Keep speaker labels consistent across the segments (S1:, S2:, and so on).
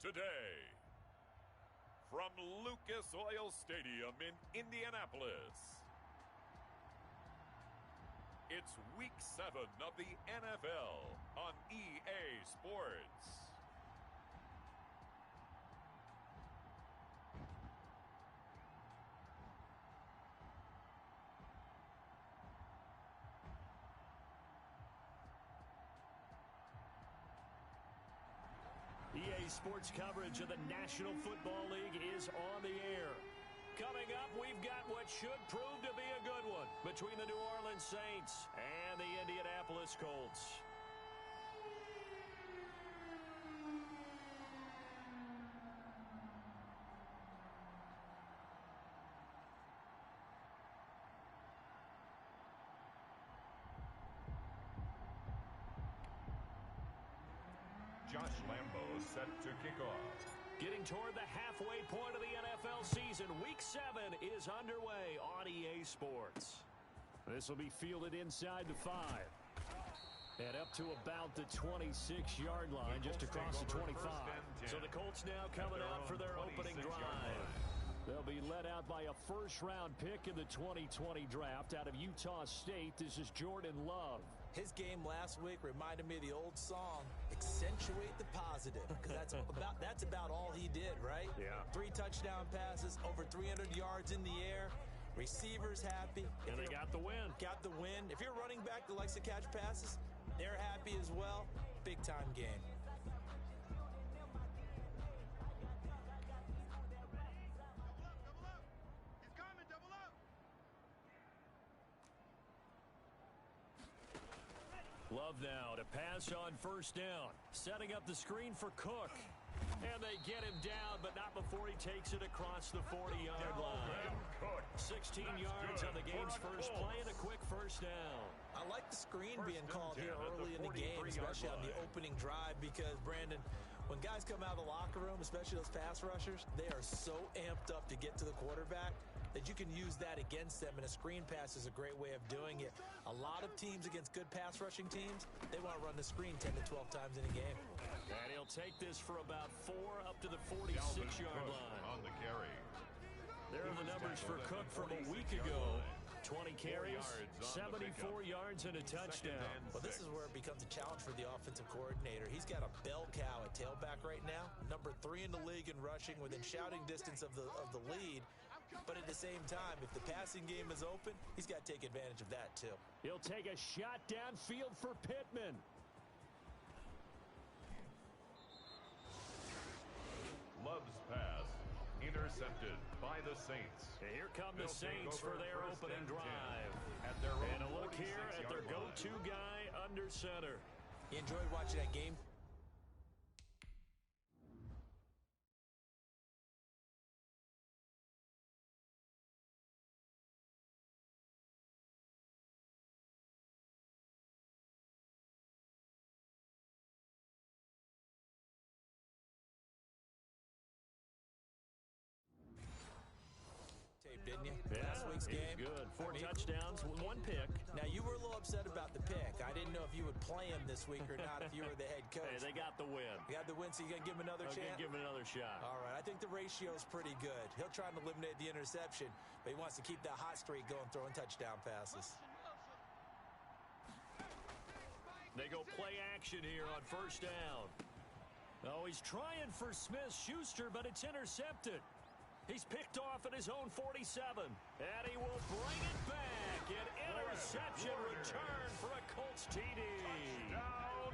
S1: today. From Lucas Oil Stadium in Indianapolis, it's Week 7 of the NFL on EA Sports.
S2: EA Sports coverage of the National Football League is on the air. Coming up, we've got what should prove to be a good one between the New Orleans Saints and the Indianapolis Colts.
S1: Josh Lambo set to kick off.
S2: Getting toward the halfway point of the NFL season, Week 7 is underway on EA Sports. This will be fielded inside the 5. And up to about the 26-yard line, just across the 25. So the Colts now coming out for their opening drive. They'll be led out by a first-round pick in the 2020 draft out of Utah State. This is Jordan Love.
S3: His game last week reminded me of the old song, accentuate the positive, because that's about all he did, right?
S2: Yeah.
S3: 3 touchdown passes, over 300 yards in the air, receivers happy.
S2: And they got the win.
S3: Got the win. If you're running back that likes to catch passes, they're happy as well. Big-time game.
S2: Love now to pass on first down. Setting up the screen for Cook. And they get him down, but not before he takes it across the 40-yard line. 16 yards on the game's first play and a quick first down.
S3: I like the screen being called here early in the game, especially on the opening drive, because, Brandon, when guys come out of the locker room, especially those pass rushers, they are so amped up to get to the quarterback that you can use that against them, and a screen pass is a great way of doing it. A lot of teams against good pass rushing teams, they want to run the screen 10 to 12 times in a game.
S2: And he'll take this for about 4 up to the 46-yard line.
S1: On the carry.
S2: There are the numbers for Cook from a week ago. 20 carries, 74 yards, and a touchdown.
S3: Well, this is where it becomes a challenge for the offensive coordinator. He's got a bell cow at tailback right now, number 3 in the league in rushing, within shouting distance of the lead. But at the same time, if the passing game is open, he's got to take advantage of that too.
S2: He'll take a shot downfield for Pittman.
S1: Love's pass intercepted by the Saints.
S2: And here come the Saints for their opening drive.
S1: At their own
S2: and a look here at their go-to guy under center.
S3: You enjoyed watching that game? Didn't you?
S2: Yeah,
S3: last week's game.
S2: Good. 4 touchdowns, 1 pick.
S3: Now, you were a little upset about the pick. I didn't know if you would play him this week or not if you were the head coach.
S2: Hey, they got the win.
S3: You got the win, so you're going to give him another chance?
S2: Give him another shot.
S3: All right. I think the ratio is pretty good. He'll try and eliminate the interception, but he wants to keep that hot streak going, throwing touchdown passes.
S2: They go play action here on first down. Oh, he's trying for Smith-Schuster, but it's intercepted. He's picked off at his own 47, and he will bring it back. An interception return for a Colts TD.
S1: Down.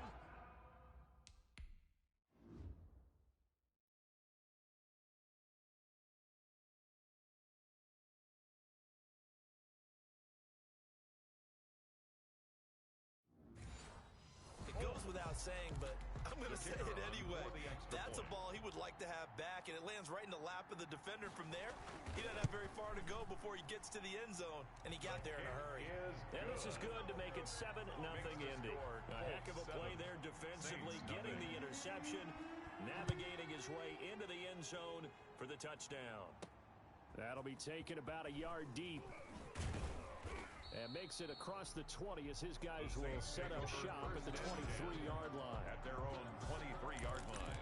S3: It goes without saying, but I'm going to say it anyway. That's a ball he would like to have back, and it lands right in the lap of the defender from there. He doesn't have very far to go before he gets to the end zone, and he got there in a hurry.
S2: And this is good to make it 7-0 Indy. A heck of a play there defensively, getting the interception, navigating his way into the end zone for the touchdown. That'll be taken about a yard deep. And makes it across the 20 as his guys will set up shop at the 23-yard line.
S1: At their own 23-yard line.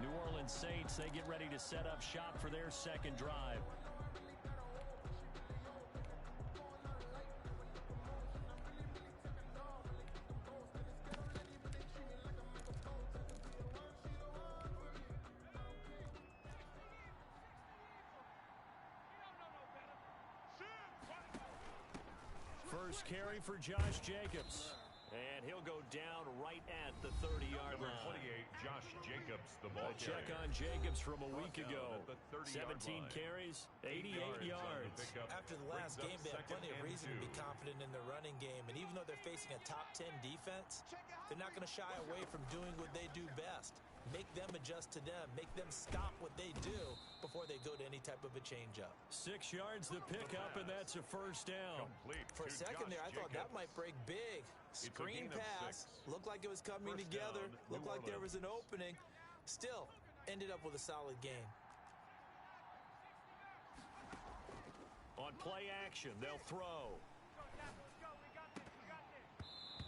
S2: New Orleans Saints, they get ready to set up shop for their second drive. First carry for Josh Jacobs. And he'll go down right at the 30-yard line.
S1: Number 28, Josh Jacobs, the ball
S2: check on Jacobs from a week ago. 17 carries, 88 yards.
S3: After the last game, they have plenty of reason to be confident in their running game. And even though they're facing a top 10 defense, they're not going to shy away from doing what they do best. Make them adjust to them. Make them stop what they do before they go to any type of a changeup.
S2: 6 yards the pickup, and that's a first down.
S3: For a second there, I thought that might break big. Screen pass. Looked like it was coming together. Looked like there was an opening. Still, ended up with a solid gain.
S2: On play action, they'll throw.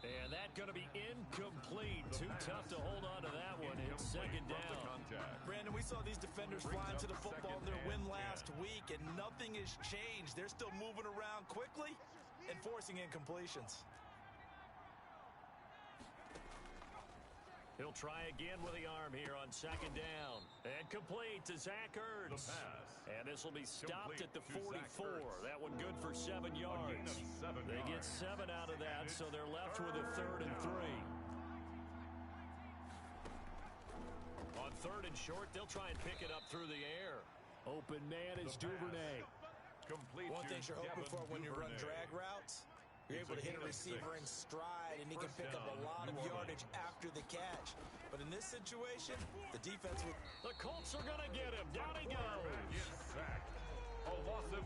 S2: And that's going to be incomplete. Too tough to hold on to that one. It's second down.
S3: Brandon, we saw these defenders flying to the football in their win last week, and nothing has changed. They're still moving around quickly and forcing incompletions.
S2: He'll try again with the arm here on second down. And complete to Zach Ertz. And this will be stopped at the 44. That one good for 7 yards. They get 7 out of that, so they're left with a 3rd and 3. On 3rd and short, they'll try and pick it up through the air. Open man is Duvernay.
S3: One thing you're hoping for when you run drag routes, you're able to hit a receiver in stride, and he can pick up a lot of yardage after the catch. But in this situation, the defense will...
S2: The Colts are going to get him. Down he goes.
S3: Well, the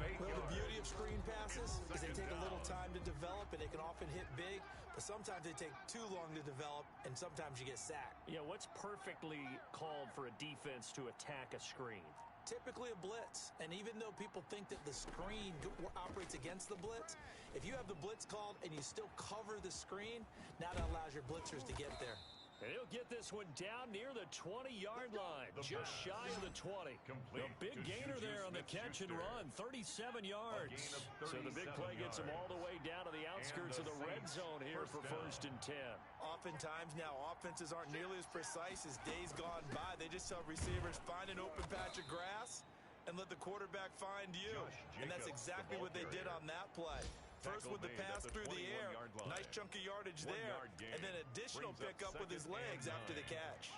S3: beauty of screen passes is they take a little time to develop, and they can often hit big, but sometimes they take too long to develop, and sometimes you get sacked.
S2: Yeah, what's perfectly called for a defense to attack a screen?
S3: Typically a blitz, and even though people think that the screen operates against the blitz, if you have the blitz called and you still cover the screen, now that allows your blitzers to get there.
S2: And he'll get this one down near the 20-yard line, just shy of the 20. A big gainer there on the catch and run, 37 yards. So the big play gets him all the way down to the outskirts of the red zone here for 1st and 10.
S3: Oftentimes now, offenses aren't nearly as precise as days gone by. They just tell receivers, find an open patch of grass and let the quarterback find you. And that's exactly what they did on that play. First with the pass through the air, nice chunk of yardage there, and then additional pickup with his legs after the catch.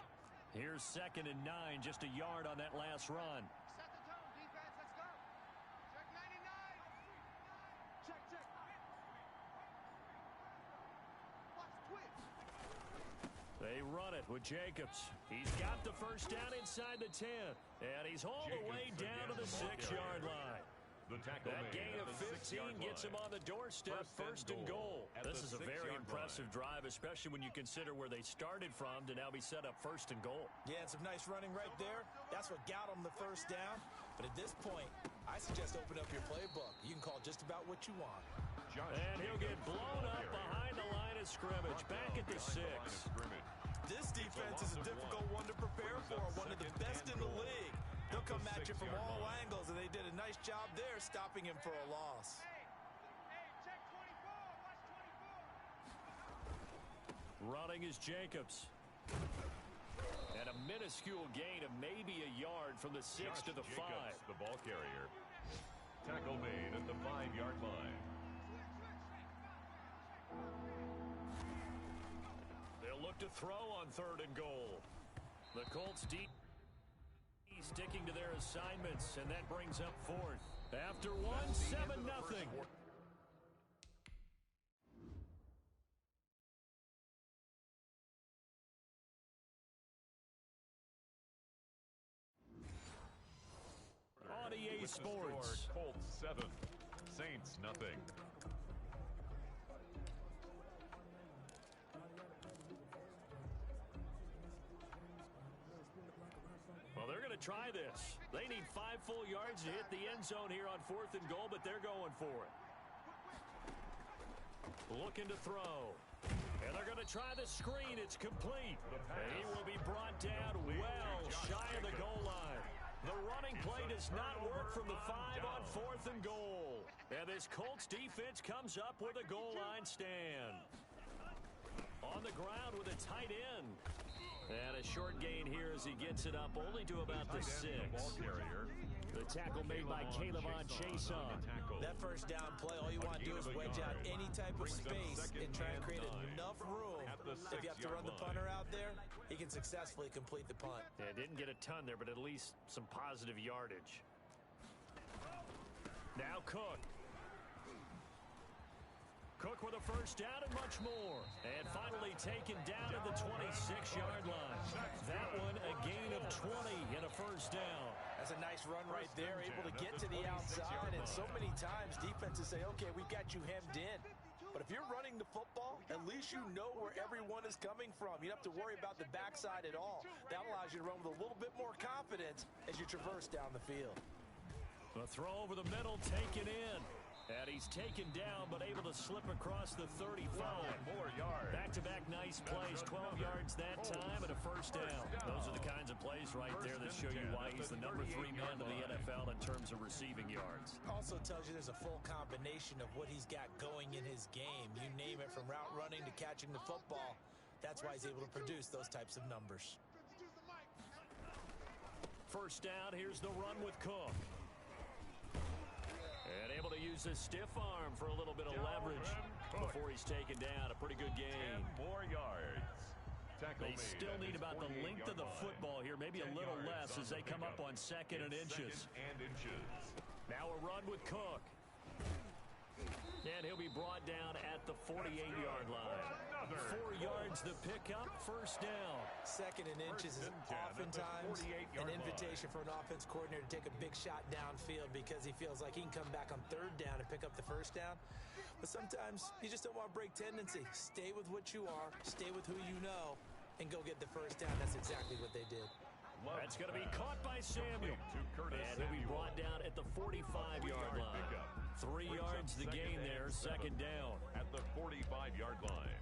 S2: Here's 2nd and 9, just a yard on that last run.
S4: Set the tone, defense, let's go. Check 99. Check. Watch twitch.
S2: They run it with Jacobs. He's got the first down inside the 10, and he's all the way down to the 6-yard line. That gain of 15 gets him on the doorstep, 1st and goal. This is a very impressive drive, especially when you consider where they started from to now be set up 1st and goal.
S3: Yeah, and some nice running right there. That's what got him the first down. But at this point, I suggest open up your playbook. You can call just about what you want.
S2: And he'll get blown up behind the line of scrimmage, back at the 6.
S3: This defense is a difficult one to prepare for, one of the best in the league. They'll come at you from all angles, and they did a nice job there stopping him for a loss.
S4: Hey, check 24. Watch 24.
S2: Running is Jacobs. And a minuscule gain of maybe a yard from the 6 to the 5.
S1: The ball carrier. Tackle made at the 5-yard line.
S2: They'll look to throw on 3rd and goal. The Colts deep. Sticking to their assignments, and that brings up 4th. After 7-0. On EA Sports.
S1: Colts 7, Saints nothing.
S2: Well, they're going to try this. They need 5 full yards to hit the end zone here on 4th and goal, but they're going for it. Looking to throw. And And they're going to try the screen. It's complete. And he will be brought down well shy of the goal line. The running play does not work from the 5 on 4th and goal. And this Colts defense comes up with a goal line stand. On the ground with a tight end. And a short gain here as he gets it up only to about the 6. The tackle made by Caleb-On Chason.
S3: That first down play, all you want to do is wedge out any type of space and try and create enough room. If you have to run the punter out there, he can successfully complete the punt.
S2: Yeah, didn't get a ton there, but at least some positive yardage. Now Cook. Cook with a first down and much more. And finally taken down at the 26-yard line. That one a gain of 20 and a first down.
S3: That's a nice run right there, able to get to the outside. And so many times defenses say, okay, we've got you hemmed in. But if you're running the football, at least you know where everyone is coming from. You don't have to worry about the backside at all. That allows you to run with a little bit more confidence as you traverse down the field.
S2: The throw over the middle taken in. And he's taken down, but able to slip across the 35.
S1: More yards.
S2: Back-to-back nice plays, 12 yards that time and a first down. Those are the kinds of plays right there that show you why he's the number 3 man in the NFL in terms of receiving yards.
S3: Also tells you there's a full combination of what he's got going in his game. You name it, from route running to catching the football. That's why he's able to produce those types of numbers.
S2: First down, here's the run with Cook. And able to use his stiff arm for a little bit of leverage before he's taken down. A pretty good gain.
S1: 10 more yards.
S2: They still need about the length of the football here, maybe a little less as they come up on second and inches. Now a run with Cook. And he'll be brought down at the 48-yard line. 4 yards the pickup, first down.
S3: Second and inches is oftentimes an invitation for an offense coordinator to take a big shot downfield because he feels like he can come back on third down and pick up the first down. But sometimes you just don't want to break tendency. Stay with what you are, stay with who you know, and go get the first down. That's exactly what they did.
S2: That's going to be caught by Samuel. And he'll be brought down at the 45-yard line. 3 yards the gain there, second down.
S1: At the 45-yard line.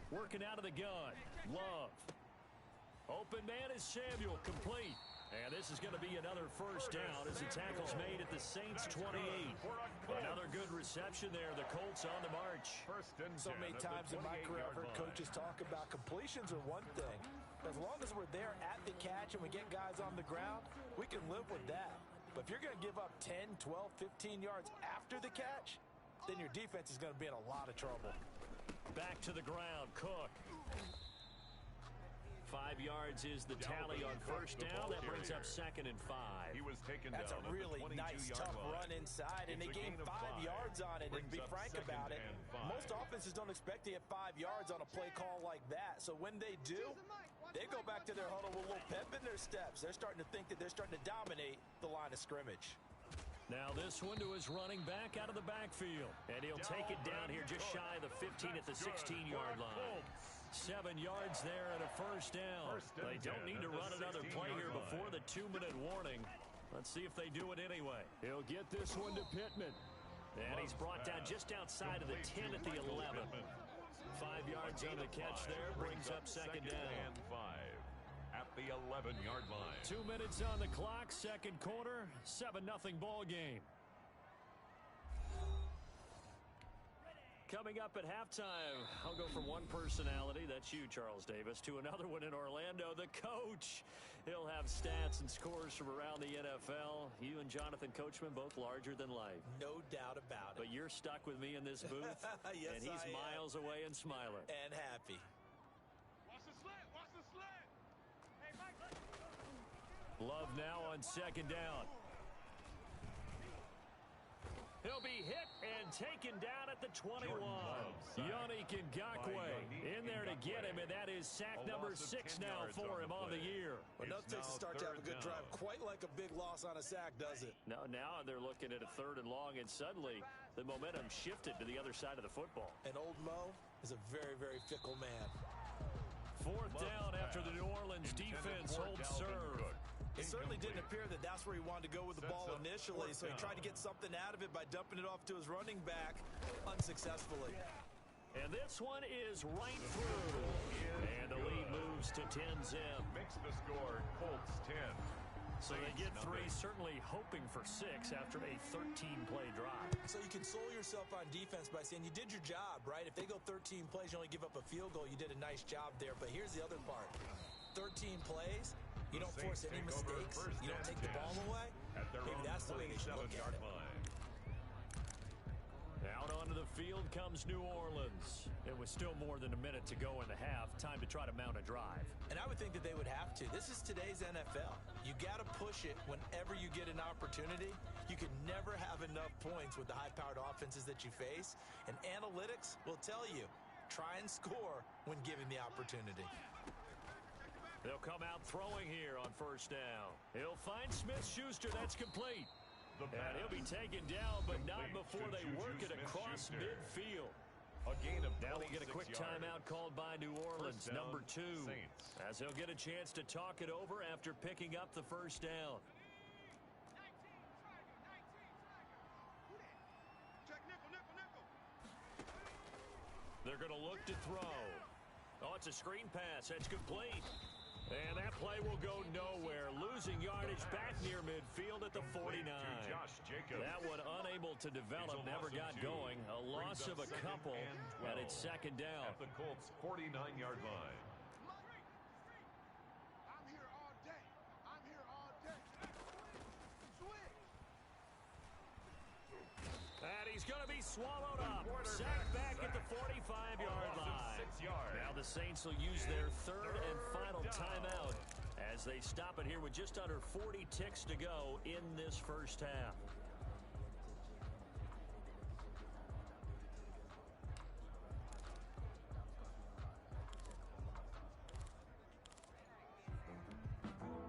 S2: Working out of the gun. Love. Open man is Samuel, complete. And this is going to be another first down as the tackle's made at the Saints 28. Another good reception there. The Colts on the march.
S3: So many times in my career I've heard coaches talk about completions are one thing. As long as we're there at the catch and we get guys on the ground, we can live with that. But if you're going to give up 10, 12, 15 yards after the catch, then your defense is going to be in a lot of trouble.
S2: Back to the ground, Cook. 5 yards is the tally on first down. That brings up second and 5.
S1: He was taken
S3: That's
S1: down
S3: a really nice, tough run inside, and they gained 5 yards on it. And to be frank about it, most offenses don't expect to get 5 yards on a play call like that. So when they do, they go back to their huddle with a little pep in their steps. They're starting to think that they're starting to dominate the line of scrimmage.
S2: Now this one to his running back out of the backfield. And he'll take it down here just shy of the 15 at the 16-yard line. 7 yards there and a first down. They don't need to run another play here before the 2-minute warning. Let's see if they do it anyway. He'll get this one to Pittman. And he's brought down just outside of the 10 at the 11. 5 yards on the catch there, brings up second down.
S1: 5 at the 11-yard line.
S2: 2 minutes on the clock, second quarter, 7-0 ball game. Coming up at halftime, I'll go from one personality, that's you, Charles Davis, to another one in Orlando, the coach. He'll have stats and scores from around the NFL. You and Jonathan Coachman, both larger than life.
S3: No doubt about it.
S2: But you're stuck with me in this booth,
S3: yes,
S2: and he's miles away and smiling.
S3: And happy.
S4: Watch the slant, watch the slant. Hey, Mike.
S2: Love now on second down. He'll be hit and taken down at the 21. Yannick Ngakoue in there to get him, and that is sack number 6 now for him on the year.
S3: Well, nothing takes a start to have a good drive quite like a big loss on a sack, does it?
S2: Now they're looking at a 3rd and long, and suddenly the momentum shifted to the other side of the football.
S3: And old Mo is a very, very fickle man.
S2: 4th down after the New Orleans defense Colts hold serve.
S3: It certainly didn't appear that that's where he wanted to go with the ball initially, so he tried to get something out of it by dumping it off to his running back unsuccessfully.
S2: And this one is right through. And the lead moves to 10-zip.
S1: Makes the score Colts 10.
S2: So they get 3, certainly hoping for 6 after a 13-play drive.
S3: So you console yourself on defense by saying you did your job, right? If they go 13 plays, you only give up a field goal, you did a nice job there. But here's the other part. 13 plays, you don't force any mistakes, you don't take the ball away. Maybe that's the way they should look at it.
S2: Out onto the field comes New Orleans. It was still more than a minute to go in the half. Time to try to mount a drive.
S3: And I would think that they would have to. This is today's NFL. You got to push it whenever you get an opportunity. You can never have enough points with the high-powered offenses that you face. And analytics will tell you, try and score when given the opportunity.
S2: They'll come out throwing here on first down. He'll find Smith-Schuster. That's complete. And he'll be taken down, but not before they work it across midfield. Now we get a quick timeout called by New Orleans, number 2, as he'll get a chance to talk it over after picking up the first down. They're going to look to throw. Oh, it's a screen pass. That's complete. And that play will go nowhere. Losing yardage back near midfield at the 49. That one unable to develop, never got going. A loss of a couple, and it's second down.
S1: At the Colts' 49-yard line.
S4: I'm here all day. I'm here all day. Switch.
S2: And he's going to be swallowed up. Sacked back at the 45-yard line. Now the Saints will use their third and final timeout as they stop it here with just under 40 ticks to go in this first half.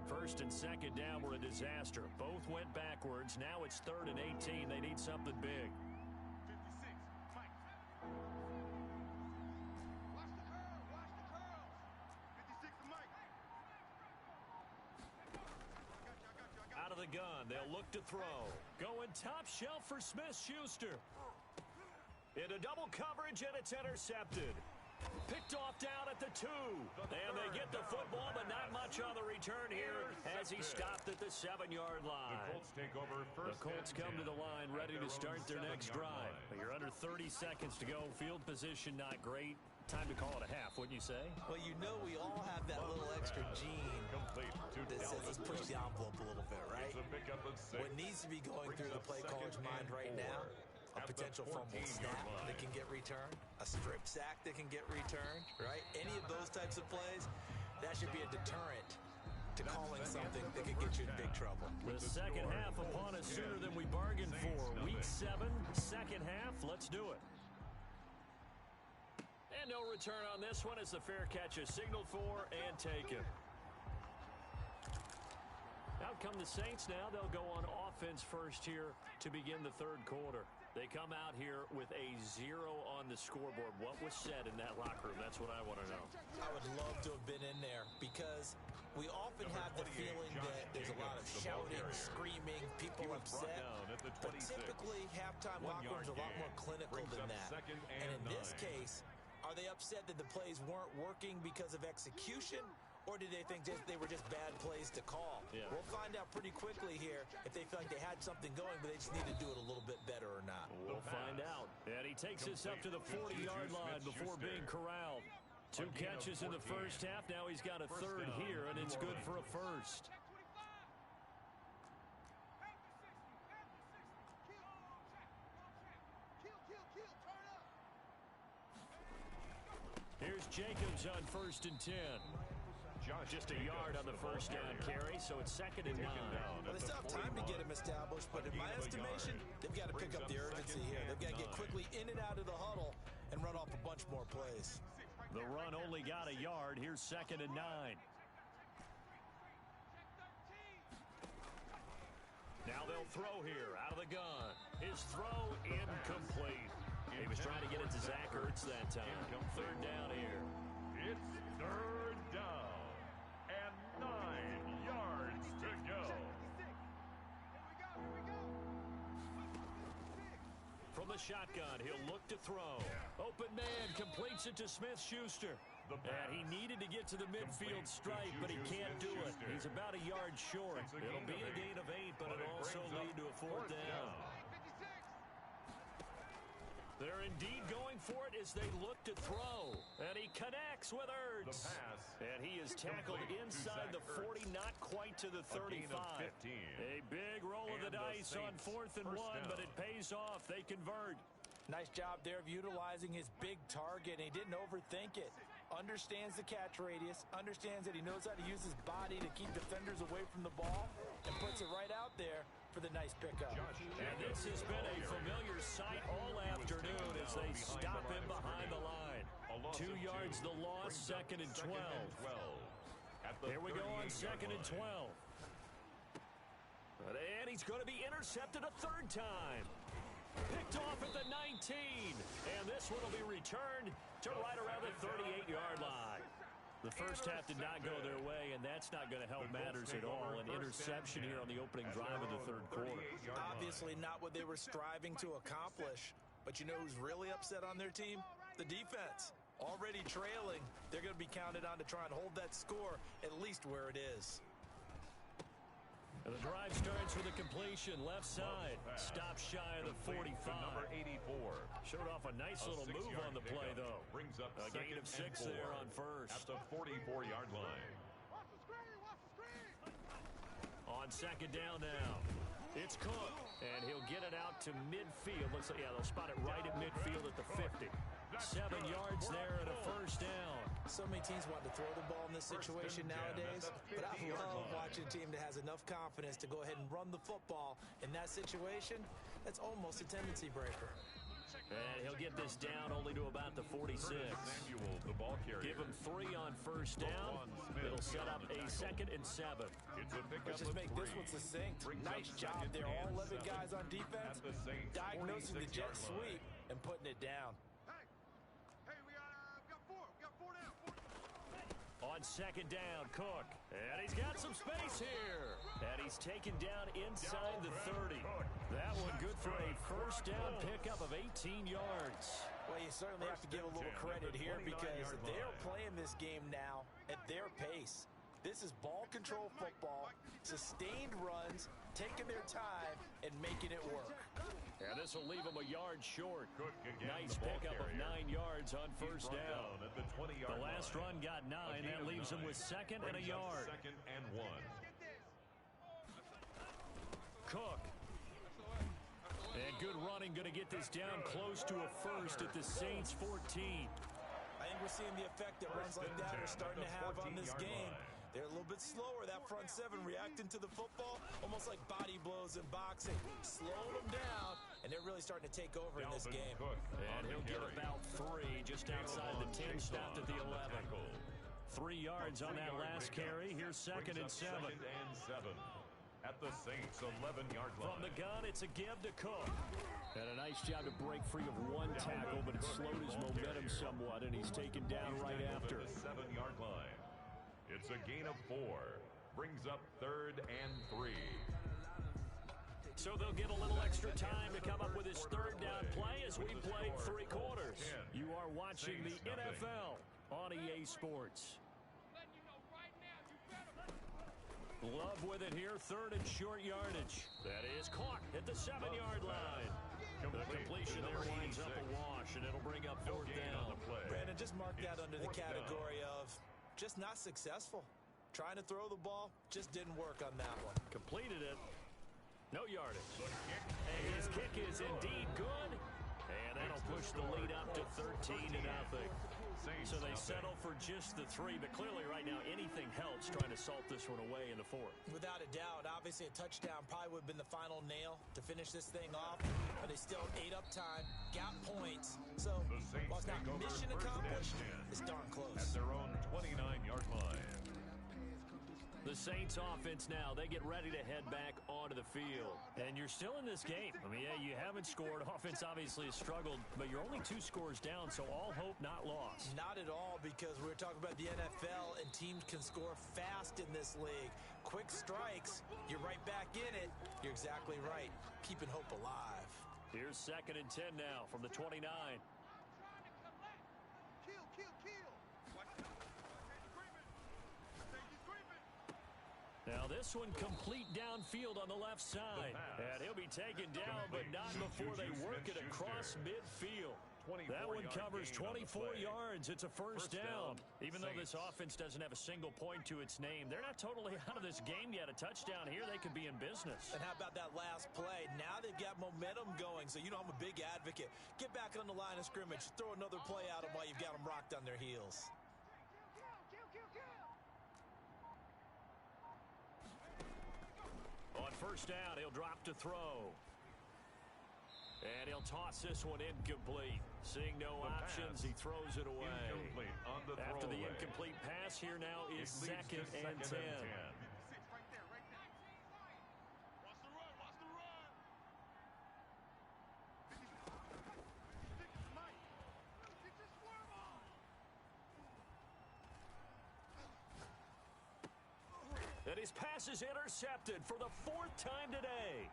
S2: First and second down were a disaster. Both went backwards. Now it's 3rd and 18. They need something big.
S4: 56, Mike. Watch the curl. Watch the curls. 56 to Mike. I got you.
S2: Out of the gun. They'll look to throw. Going top shelf for Smith-Schuster. Into double coverage, and it's intercepted. Picked off down at the 2. And they get the football, but not much on the return here as he stopped at the 7-yard line.
S1: The Colts take over first.
S2: The Colts come to the line ready to start their next drive. But you're under 30 seconds to go. Field position not great. Time to call it a half, wouldn't you say?
S3: Well, you know we all have that little extra gene that says let's push the envelope a little bit, right? What needs to be going through the play caller's mind right now, a potential fumble snap that can get returned, a strip sack that can get returned, right? Any of those types of plays, that should be a deterrent to calling something that could get you in big trouble.
S2: The second half upon us sooner than we bargained for. Week 7, second half. Let's do it. And no return on this one as the fair catch is signaled for and taken. Out come the Saints now. They'll go on offense first here to begin the third quarter. They come out here with a 0 on the scoreboard. What was said in that locker room? That's what I want to know.
S3: I would love to have been in there because we often have the feeling that there's a lot of shouting, screaming, people upset. But typically, halftime locker rooms are a lot more clinical than that. And in this case, are they upset that the plays weren't working because of execution? Or did they think they were just bad plays to call? Yeah. We'll find out pretty quickly here if they feel like they had something going, but they just need to do it a little bit better or not.
S2: We'll find out. And he takes us up to the 40-yard line before being corralled. 2 catches in the first half. Now he's got a third here, and it's good for a first. Here's Jacobs on 1st and 10. Just a yard on the first down carry, so it's 2nd and 9.
S3: Well, they still have time to get him established, but in my estimation, they've got to pick up the urgency here. They've got to get quickly in and out of the huddle and run off a bunch more plays.
S2: The run only got a yard. Here's 2nd and 9. Now they'll throw here out of the gun. His throw incomplete. He was trying to get it to Zach Ertz that time. 3rd down here.
S1: It's 3rd down and 9.
S2: the shotgun. He'll look to throw. Open man completes it to Smith-Schuster. And he needed to get to the midfield stripe, but he can't do it. He's about a yard short. It'll be a gain of 8, but it'll also lead to a fourth down. They're indeed going for it as they look to throw. And he connects with Ertz. And he is tackled inside the 40, not quite to the 35. A big roll of the dice on 4th and 1, but it pays off. They convert.
S3: Nice job there of utilizing his big target. He didn't overthink it. Understands the catch radius, understands that he knows how to use his body to keep defenders away from the ball, and puts it right out there for the nice pickup.
S2: And this has been a familiar sight all afternoon as they stop him behind the line. 2 yards the loss, 2nd and 12. Here we go on 2nd and 12. And he's going to be intercepted a 3rd time. Picked off at the 19. And this one will be returned to right around the 38-yard line. The first half did not go their way, and that's not going to help matters at all. An interception here on the opening drive of the 3rd quarter.
S3: Obviously not what they were striving to accomplish. But you know who's really upset on their team? The defense. Already trailing. They're going to be counted on to try and hold that score at least where it is.
S2: And the drive starts with a completion, left side. Stop shy of the 45.
S1: Number 84.
S2: Showed off a nice little move on the play, though.
S1: Brings up
S2: a gain of 6 there on 1st.
S1: At the 44-yard line.
S2: On 2nd down now. It's Cook, and he'll get it out to midfield. Looks like, yeah, they'll spot it right at midfield at the 50. 7 yards there and a 1st down.
S3: So many teams want to throw the ball in this situation nowadays, but I love watching a team that has enough confidence to go ahead and run the football. In that situation, that's almost a tendency breaker.
S2: And he'll get this down only to about the 46.
S1: Samuel, the ball carrier.
S2: Give him 3 on 1st down. It'll set up a 2nd and 7.
S3: Let's just make this one succinct. Nice job there. All 11 guys on defense diagnosing the jet sweep and putting it down.
S2: On 2nd down, Cook. And he's got some space here. And he's taken down inside the 30. That one good for a 1st down pickup of 18 yards.
S3: Well, you certainly have to give a little credit here because they're playing this game now at their pace. This is ball control football, sustained runs, taking their time, and making it work.
S2: And this will leave him a yard short. Nice pickup of 9 yards on 1st down. The last run got 9. That leaves him with 2nd and a yard.
S1: 2nd and 1.
S2: Cook. And good running, going to get this down close to a 1st at the Saints 14.
S3: I think we're seeing the effect that runs like that are starting to have on this game. They're a little bit slower, that front 7 reacting to the football, almost like body blows in boxing. Slowing them down, and they're really starting to take over in this game.
S2: And he'll get about 3 just outside the 10, stopped at the 11. 3 yards on that last carry. Here's 2nd and 7.
S1: At the Saints 11-yard line.
S2: From the gun, it's a give to Cook. And a nice job to break free of 1 tackle, but it slowed his momentum somewhat, and he's taken down right after.
S1: At the 7-yard line. It's a gain of 4. Brings up 3rd and 3.
S2: So they'll get a little extra time to come up with his 3rd down play as we played 3 quarters. You are watching the NFL on EA Sports. Love with it here, 3rd and short yardage. That is caught at the 7-yard line. The completion there winds up a wash, and it'll bring up 4th down.
S3: Brandon, just mark that under the category of just not successful. Trying to throw the ball, just didn't work on that one.
S2: Completed it. No yardage. And his kick is indeed good. And that'll push the lead up to 13-0. So they settle for just the 3, but clearly right now anything helps trying to salt this one away in the 4th.
S3: Without a doubt, obviously a touchdown probably would have been the final nail to finish this thing off, but they still ate up time, got points. So while it's not mission accomplished, it's darn close.
S1: At their own 29-yard line.
S2: The Saints offense now, they get ready to head back onto the field. And you're still in this game. I mean, yeah, you haven't scored. Offense obviously has struggled, but you're only 2 scores down, so all hope not lost.
S3: Not at all, because we're talking about the NFL, and teams can score fast in this league. Quick strikes, you're right back in it. You're exactly right. Keeping hope alive.
S2: Here's 2nd and 10 now from the 29. Now this one complete downfield on the left side. And he'll be taken down, but not before they work it across midfield. That one covers 24 yards. It's a first down. Even though this offense doesn't have a single point to its name, they're not totally out of this game yet. A touchdown here, they could be in business.
S3: And how about that last play? Now they've got momentum going. So, I'm a big advocate. Get back on the line of scrimmage. Throw another play at them while you've got them rocked on their heels.
S2: On first down, he'll drop to throw. And he'll toss this one incomplete. Seeing no options, he throws it away. After the incomplete pass, here now is 2nd and 10. And his pass is intercepted for the 4th time today.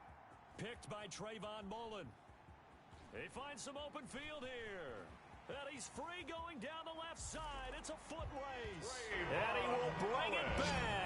S2: Picked by Trayvon Mullen. He finds some open field here. And he's free going down the left side. It's a foot race. And he will bring it back.